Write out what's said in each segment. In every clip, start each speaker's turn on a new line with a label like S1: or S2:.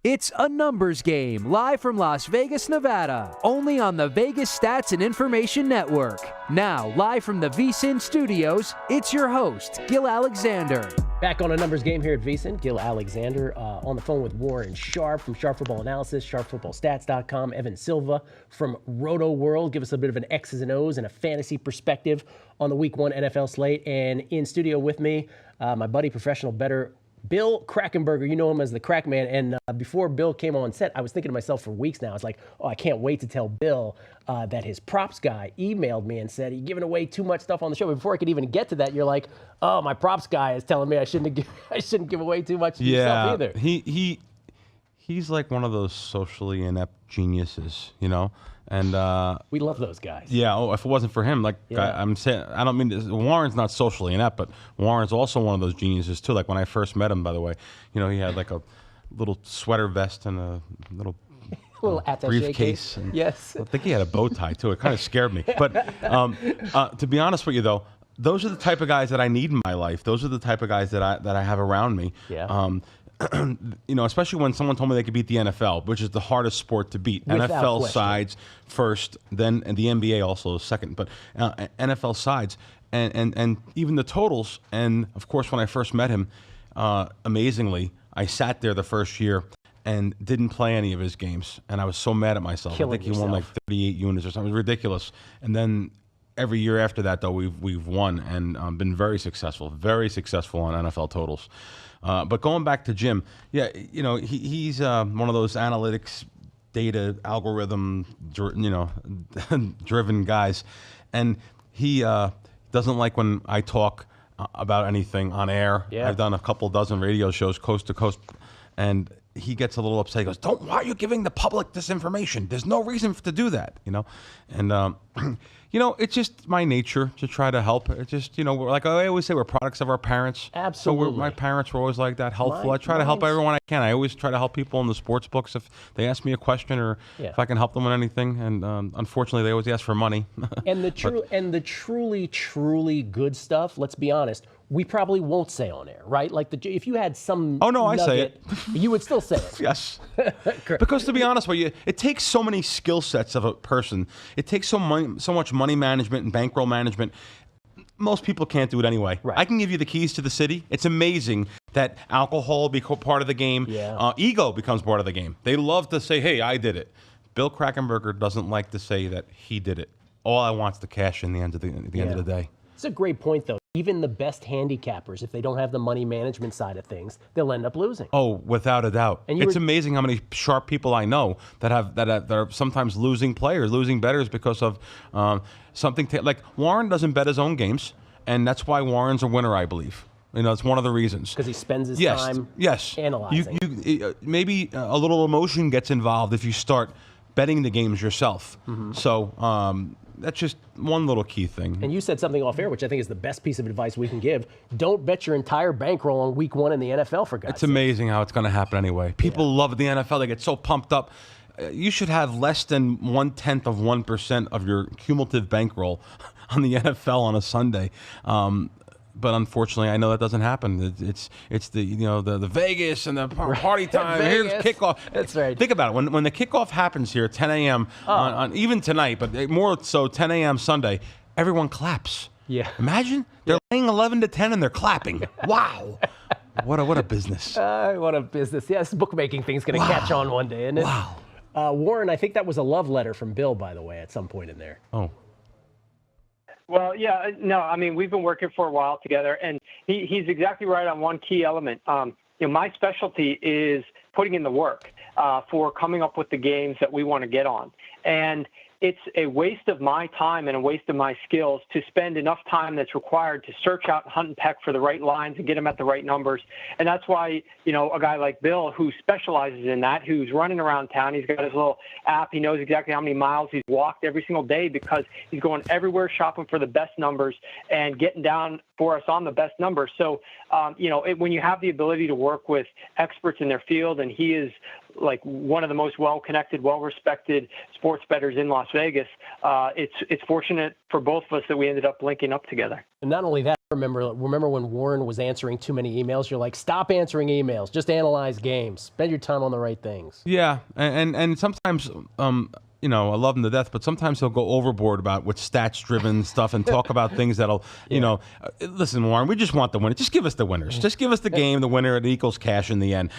S1: It's a numbers game, live from Las Vegas, Nevada, only on the Vegas Stats and Information Network. Now, live from the VSiN studios, it's your host, Gill Alexander.
S2: Back on a numbers game here at VSiN, Gill Alexander on the phone with Warren Sharp from Sharp Football Analysis, SharpFootballStats.com, Evan Silva from Rotoworld. Give us a bit of an X's and O's and a fantasy perspective on the Week 1 NFL slate. And in studio with me, my buddy, professional bettor, Bill Krackomberger. You know him as the Crack Man. And before Bill came on set, I was thinking to myself for weeks now, I was like, oh, I can't wait to tell Bill that his props guy emailed me and said he's giving away too much stuff on the show. But before I could even get to that, you're like, oh, my props guy is telling me I shouldn't give away too much to yourself either.
S3: He's like one of those socially inept geniuses, you know? And
S2: we love those guys.
S3: Yeah. Oh, if it wasn't for him, like I'm saying, I don't mean Warren's not socially inept, but Warren's also one of those geniuses too. Like when I first met him, by the way, you know, he had like a little sweater vest and a little briefcase. And
S2: yes.
S3: I think he had a bow tie too. It kind of scared me. But to be honest with you, though, those are the type of guys that I need in my life. Those are the type of guys that I have around me.
S2: Yeah.
S3: You know, especially when someone told me they could beat the NFL, which is the hardest sport to beat.
S2: Without
S3: NFL
S2: question.
S3: sides first, then and the NBA also second, but NFL sides and even the totals. And of course, when I first met him, amazingly, I sat there the first year and didn't play any of his games, and I was so mad at myself.
S2: Killing
S3: I think he won like 38 units or something. It was ridiculous. And then every year after that, though, we've won and been very successful on NFL totals. But going back to Jim, yeah, you know, he's one of those analytics, data, algorithm, driven guys, and he doesn't like when I talk about anything on air.
S2: Yeah.
S3: I've done a couple dozen radio shows coast to coast, and he gets a little upset. He goes, why are you giving the public this information? There's no reason to do that, you know? And, you know, it's just my nature to try to help. It's just, you know, we're like I always say, we're products of our parents.
S2: Absolutely.
S3: So my parents were always like that, helpful. I try to help everyone I can. I always try to help people in the sports books if they ask me a question or if I can help them with anything. And unfortunately, they always ask for money.
S2: And the truly good stuff, let's be honest, we probably won't say on air, right? Like if you had some
S3: I say it.
S2: You would still say it.
S3: Yes. Because to be honest with you, it takes so many skill sets of a person. It takes so much money management and bankroll management. Most people can't do it anyway.
S2: Right.
S3: I can give you the keys to the city. It's amazing that alcohol becomes part of the game.
S2: Yeah.
S3: Ego becomes part of the game. They love to say, hey, I did it. Bill Krackomberger doesn't like to say that he did it. All I want is the cash in the end of the end of the day.
S2: It's a great point, though. Even the best handicappers, if they don't have the money management side of things, they'll end up losing.
S3: Oh, without a doubt.
S2: And
S3: it's amazing how many sharp people I know that are sometimes losing bettors because of something like Warren doesn't bet his own games, and that's why Warren's a winner, I believe. You know, it's one of the reasons.
S2: Because he spends his time analyzing.
S3: Maybe a little emotion gets involved if you start betting the games yourself. Mm-hmm. So that's just one little key thing.
S2: And you said something off air, which I think is the best piece of advice we can give. Don't bet your entire bankroll on Week 1 in the NFL, for God's sake.
S3: It's amazing how it's going to happen anyway. People love the NFL. They get so pumped up. You should have less than 1/10% of your cumulative bankroll on the NFL on a Sunday. But unfortunately, I know that doesn't happen. It's the Vegas and the party time. Here's kickoff.
S2: That's right.
S3: Think about it. When the kickoff happens here at 10 a.m. On even tonight, but more so 10 a.m. Sunday, everyone claps.
S2: Yeah.
S3: Imagine they're laying 11-10 and they're clapping. Wow. What a business.
S2: What a business. Yes, bookmaking thing's going to catch on one day, isn't it?
S3: Wow.
S2: Warren, I think that was a love letter from Bill, by the way, at some point in there.
S3: Oh.
S4: Well, yeah, no, I mean, we've been working for a while together, and he's exactly right on one key element. My specialty is putting in the work for coming up with the games that we want to get on. And it's a waste of my time and a waste of my skills to spend enough time that's required to search out and hunt and peck for the right lines and get them at the right numbers. And that's why, a guy like Bill, who specializes in that, who's running around town, he's got his little app. He knows exactly how many miles he's walked every single day because he's going everywhere shopping for the best numbers and getting down for us on the best numbers. So, when you have the ability to work with experts in their field, and he is like one of the most well-connected, well-respected sports bettors in Las Vegas, it's fortunate for both of us that we ended up linking up together.
S2: And not only that, Remember when Warren was answering too many emails? You're like, stop answering emails. Just analyze games. Spend your time on the right things.
S3: Yeah, and sometimes, I love him to death, but sometimes he'll go overboard with stats-driven stuff and talk about things that'll, listen, Warren, we just want the winner. Just give us the winners. Just give us the game, the winner, it equals cash in the end.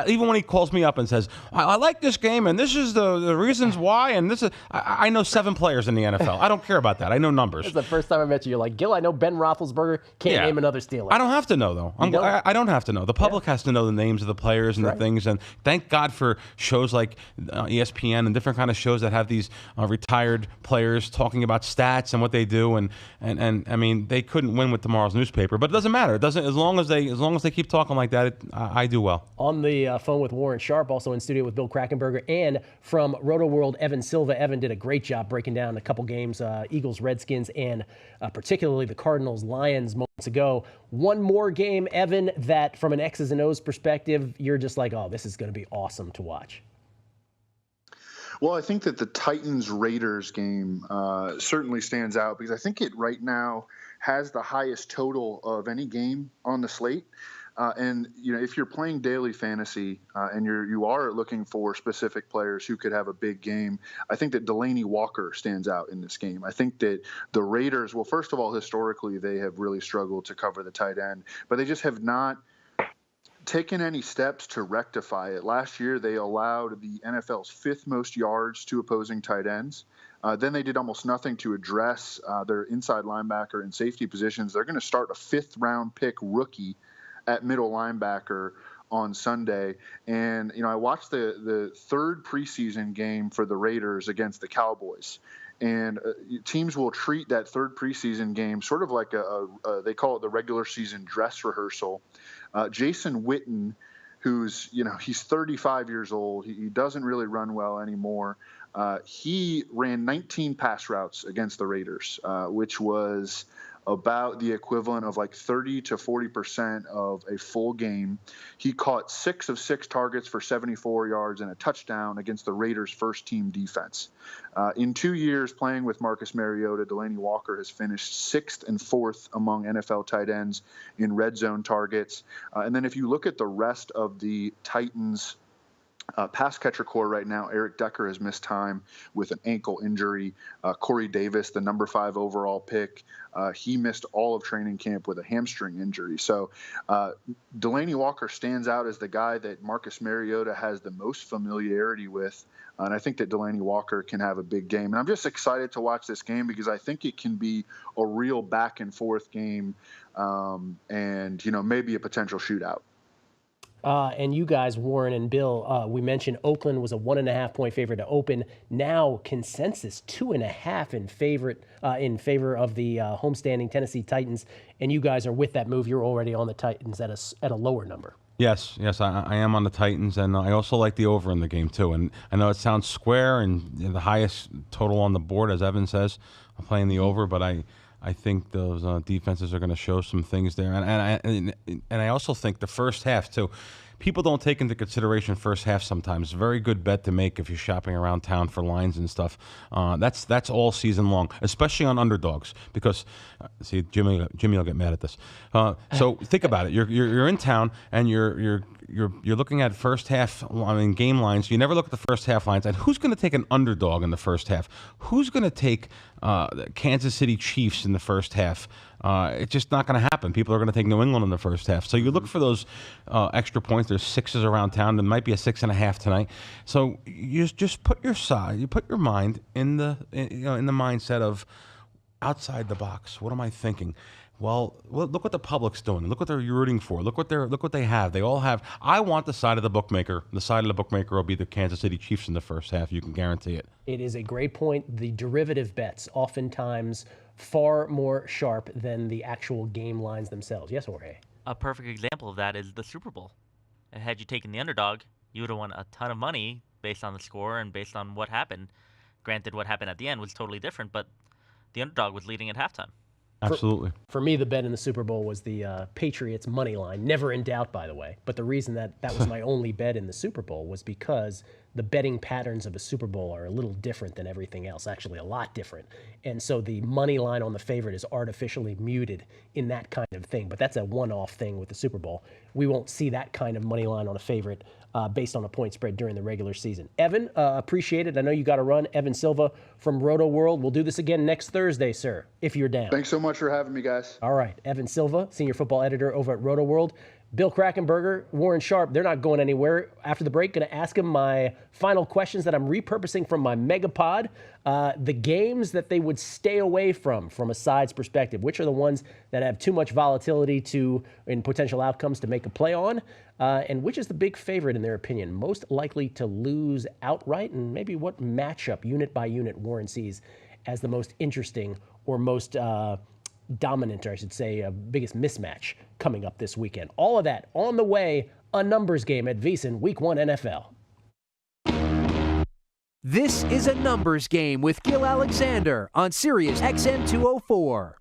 S3: Even when he calls me up and says, I like this game, and this is the reasons why, and this is, I know 7 players in the NFL. I don't care about that. I know numbers.
S2: That's the first time I met you. You're like, Gill, I know Ben Roethlisberger. Can't name another Steeler.
S3: I don't have to know, though. I don't have to know. The public has to know the names of the players and the things, and thank God for shows like ESPN and different kind of shows that have these retired players talking about stats and what they do, and I mean, they couldn't win with tomorrow's newspaper, but it doesn't matter. It doesn't, as long as they keep talking like that, I do well.
S2: On the phone with Warren Sharp, also in studio with Bill Krackomberger, and from Rotoworld, Evan Silva. Evan did a great job breaking down a couple games, Eagles, Redskins, and particularly the Cardinals, Lions moments ago. One more game, Evan, that from an X's and O's perspective, you're just like, oh, this is going to be awesome to watch.
S5: Well, I think that the Titans-Raiders game certainly stands out because I think it right now has the highest total of any game on the slate. And if you're playing daily fantasy and you are looking for specific players who could have a big game, I think that Delanie Walker stands out in this game. I think that the Raiders, well, first of all, historically they have really struggled to cover the tight end, but they just have not taken any steps to rectify it. Last year, they allowed the NFL's 5th most yards to opposing tight ends. Then they did almost nothing to address their inside linebacker and safety positions. They're going to start a 5th-round pick rookie at middle linebacker on Sunday. And, I watched the 3rd preseason game for the Raiders against the Cowboys. And teams will treat that 3rd preseason game sort of like they call it the regular season dress rehearsal. Jason Witten, who's, he's 35 years old. He doesn't really run well anymore. He ran 19 pass routes against the Raiders, which was about the equivalent of like 30 to 40% of a full game. He caught 6 of 6 targets for 74 yards and a touchdown against the Raiders' first-team defense. In 2 years playing with Marcus Mariota, Delanie Walker has finished 6th and 4th among NFL tight ends in red zone targets. And then if you look at the rest of the Titans' pass catcher core right now, Eric Decker has missed time with an ankle injury. Corey Davis, the number 5 overall pick, he missed all of training camp with a hamstring injury. So Delanie Walker stands out as the guy that Marcus Mariota has the most familiarity with. And I think that Delanie Walker can have a big game. And I'm just excited to watch this game because I think it can be a real back and forth game and, maybe a potential shootout.
S2: And you guys, Warren and Bill, we mentioned Oakland was a 1.5-point favorite to open. Now consensus 2.5 in favor of the homestanding Tennessee Titans. And you guys are with that move. You're already on the Titans at a lower number.
S3: Yes, I am on the Titans, and I also like the over in the game too. And I know it sounds square and the highest total on the board, as Evan says. I'm playing the over, but I think those defenses are going to show some things there, and I also think the first half too. People don't take into consideration first half sometimes. Very good bet to make if you're shopping around town for lines and stuff. That's all season long, especially on underdogs. Because see, Jimmy will get mad at this. So think about it. You're in town and you're looking at first half. Game lines. You never look at the first half lines. And who's going to take an underdog in the first half? Who's going to take the Kansas City Chiefs in the first half? It's just not going to happen. People are going to take New England in the first half. So you look for those extra points. There's 6s around town. There might be a 6.5 tonight. So you just put your mind in the mindset of outside the box. What am I thinking? Well, look what the public's doing. Look what they're rooting for. Look what they have. They all have. I want the side of the bookmaker. The side of the bookmaker will be the Kansas City Chiefs in the first half. You can guarantee it.
S2: It is a great point. The derivative bets oftentimes far more sharp than the actual game lines themselves. Yes, Jorge?
S6: A perfect example of that is the Super Bowl. Had you taken the underdog, you would have won a ton of money based on the score and based on what happened. Granted, what happened at the end was totally different, but the underdog was leading at halftime.
S3: Absolutely.
S2: For me, the bet in the Super Bowl was the Patriots money line. Never in doubt, by the way. But the reason that was my only bet in the Super Bowl was because the betting patterns of a Super Bowl are a little different than everything else, actually a lot different. And so the money line on the favorite is artificially muted in that kind of thing. But that's a one-off thing with the Super Bowl. We won't see that kind of money line on a favorite based on a point spread during the regular season. Evan, appreciate it. I know you got to run. Evan Silva from Rotoworld. We'll do this again next Thursday, sir, if you're down.
S5: Thanks so much for having me, guys.
S2: All right. Evan Silva, senior football editor over at Rotoworld. Bill Krackomberger, Warren Sharp, they're not going anywhere. After the break, going to ask them my final questions that I'm repurposing from my Megapod. The games that they would stay away from a side's perspective. Which are the ones that have too much volatility in potential outcomes to make a play on? And which is the big favorite, in their opinion, most likely to lose outright? And maybe what matchup, unit by unit, Warren sees as the most interesting or most dominant, or I should say, biggest mismatch coming up this weekend. All of that on the way, a numbers game at VSiN Week 1 NFL.
S1: This is a numbers game with Gill Alexander on Sirius XM 204.